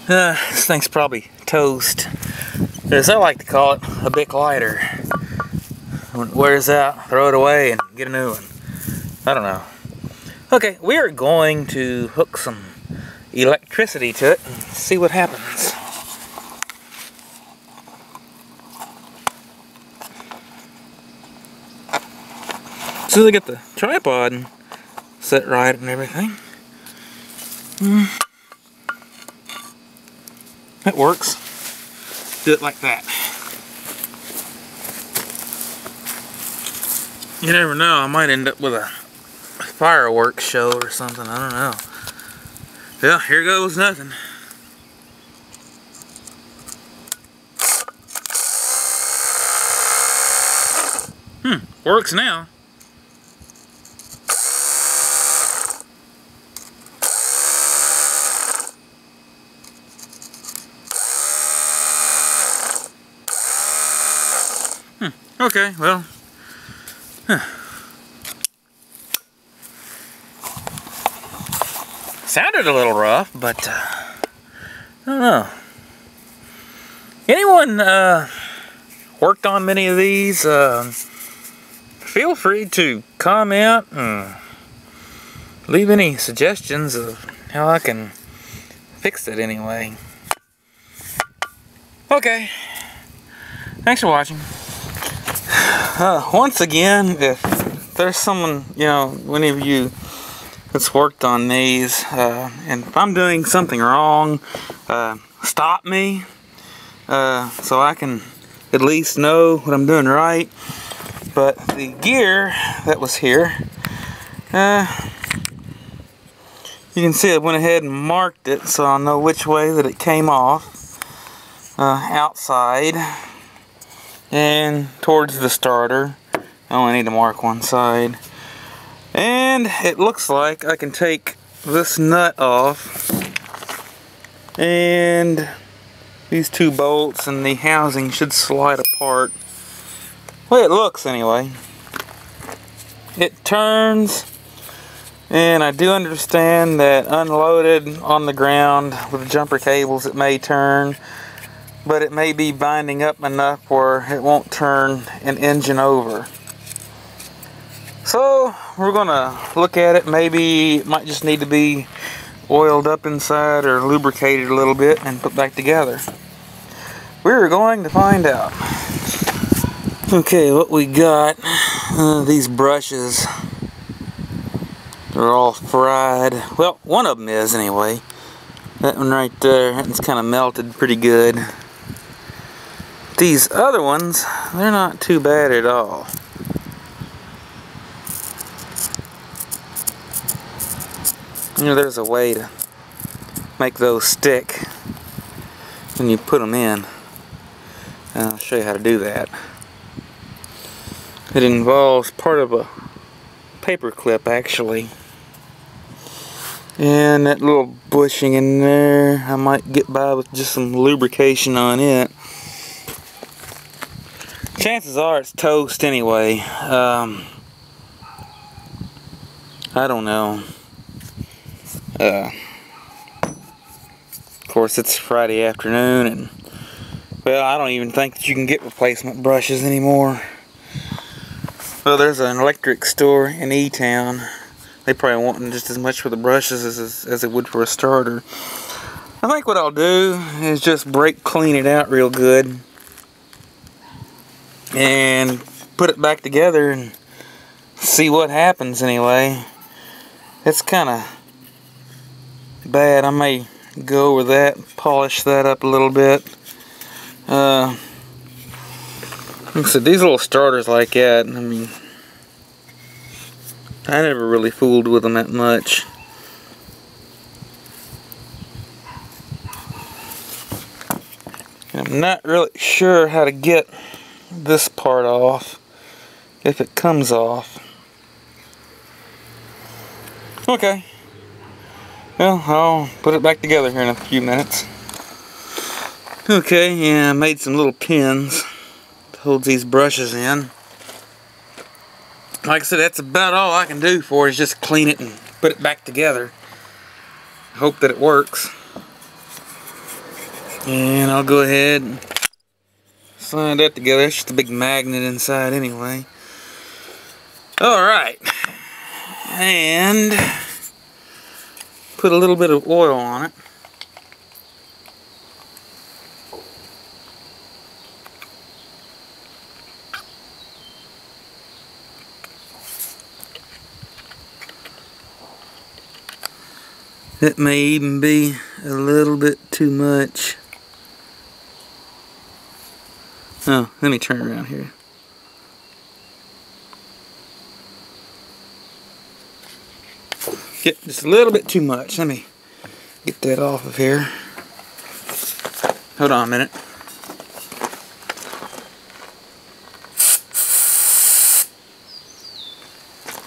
This thing's probably toast. As I like to call it, a Bic lighter. When it wears out, throw it away and get a new one. I don't know. Okay, we are going to hook some electricity to it and see what happens. As soon as I get the tripod set right and everything. It works. Do it like that. You never know, I might end up with a fireworks show or something, I don't know. Well, here goes nothing. Works now. Okay, well. Sounded a little rough, but I don't know. Anyone worked on many of these? Feel free to comment and leave any suggestions of how I can fix it anyway. Okay, thanks for watching. Once again, if there's someone, any of you that's worked on these, and if I'm doing something wrong, stop me, so I can at least know what I'm doing right. But the gear that was here, you can see I went ahead and marked it so I know which way that it came off, outside and towards the starter. I only need to mark one side. And it looks like I can take this nut off, and these two bolts and the housing should slide apart. Well, it looks anyway. It turns, and I do understand that unloaded on the ground with jumper cables it may turn, but it may be binding up enough where it won't turn an engine over. So we're gonna look at it. Maybe it might just need to be oiled up inside or lubricated a little bit and put back together. We're going to find out. Okay, what we got, these brushes, they're all fried. Well, one of them is anyway. That one right there, it's kind of melted pretty good. These other ones, they're not too bad at all. There's a way to make those stick when you put them in. I'll show you how to do that. It involves part of a paper clip actually. And that little bushing in there, I might get by with just some lubrication on it. Chances are it's toast anyway. I don't know. Of course, it's Friday afternoon, and well, I don't even think that you can get replacement brushes anymore. Well, there's an electric store in E-Town. They probably want just as much for the brushes as it would for a starter. I think what I'll do is just brake clean it out real good and put it back together and see what happens anyway. It's kind of bad. I may go over that, polish that up a little bit. Like I said, these little starters like that, I mean, I never really fooled with them that much. I'm not really sure how to get this part off, if it comes off. Okay. Well, I'll put it back together here in a few minutes. Okay, yeah, I made some little pins to hold these brushes in. Like I said, that's about all I can do for it, is just clean it and put it back together. Hope that it works. And I'll go ahead and slide that together. It's just a big magnet inside anyway. Alright. And put a little bit of oil on it. It may even be a little bit too much. Oh, let me turn around here. Get just a little bit too much. Let me get that off of here. Hold on a minute.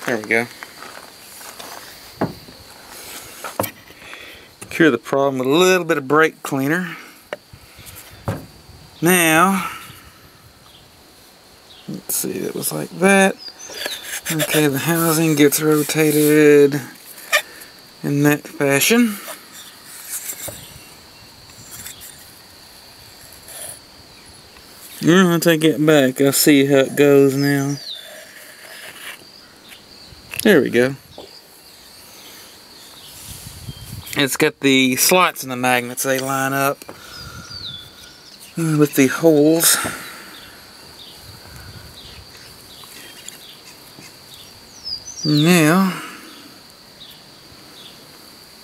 There we go. Cure the problem with a little bit of brake cleaner. Now, let's see, it was like that. Okay, the housing gets rotated in that fashion. I'll take it back. I'll see how it goes now. There we go. It's got the slots in the magnets. They line up with the holes. Now,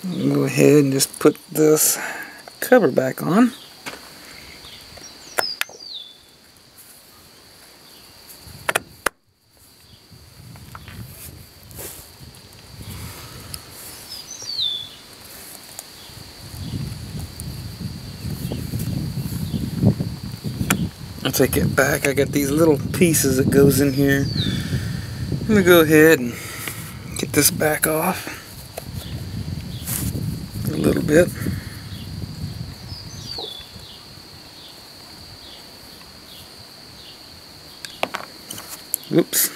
I'll go ahead and just put this cover back on. I'll take it back. I got these little pieces that goes in here. I'm gonna go ahead and get this back off a little bit. Oops.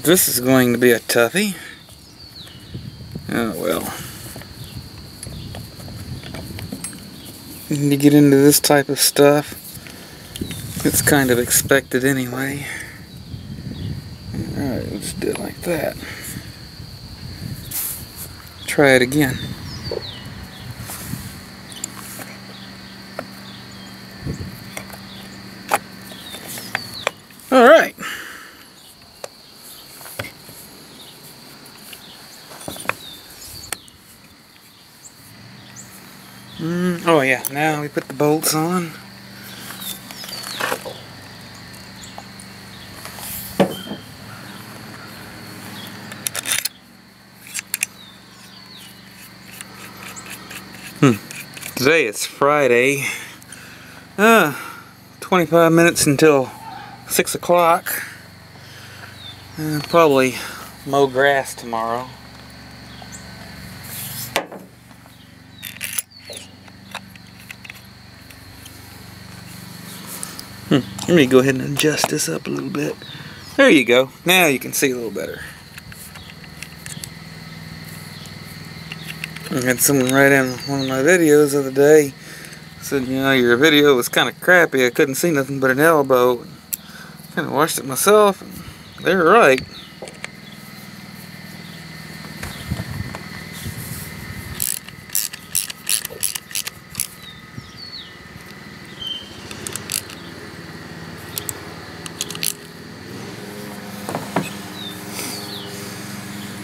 This is going to be a toughie. Oh well. When you get into this type of stuff, it's kind of expected anyway. Alright, let's do it like that. Try it again. Alright. Oh yeah, now we put the bolts on. Today it's Friday. 25 minutes until 6 o'clock. Probably mow grass tomorrow. Let me go ahead and adjust this up a little bit. There you go. Now you can see a little better. I had someone write in one of my videos the other day. Said, you know, your video was kind of crappy. I couldn't see nothing but an elbow. Kind of watched it myself. And they were right.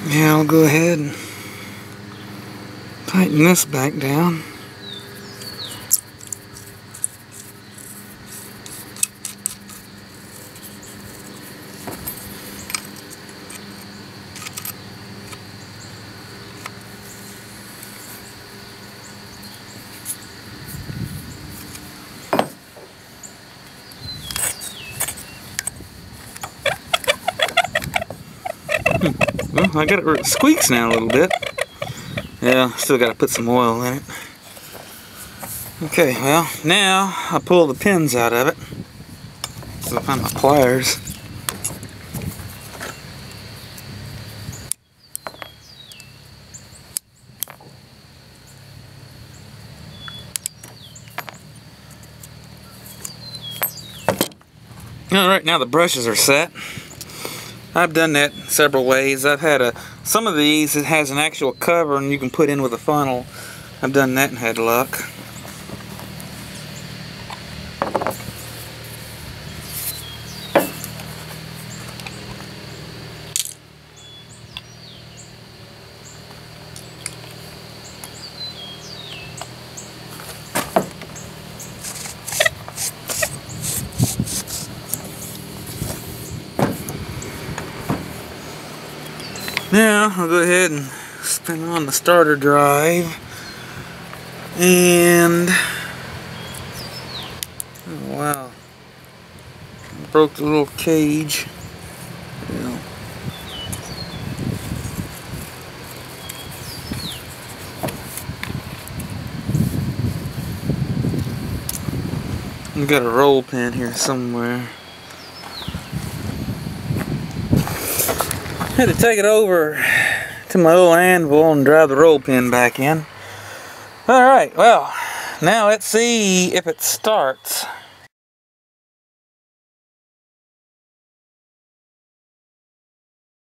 Now I'll go ahead and tighten this back down. I got it squeaks now a little bit. Yeah, still got to put some oil in it. Okay, well, now I pull the pins out of it. So I find my pliers. Alright, now the brushes are set. I've done that several ways. I've had some of these, it has an actual cover and you can put in with a funnel. I've done that and had luck. Now I'll go ahead and spin on the starter drive, and oh wow, I broke the little cage. Yeah. I've got a roll pin here somewhere. I had to take it over to my little anvil and drive the roll pin back in. Alright, well, now let's see if it starts.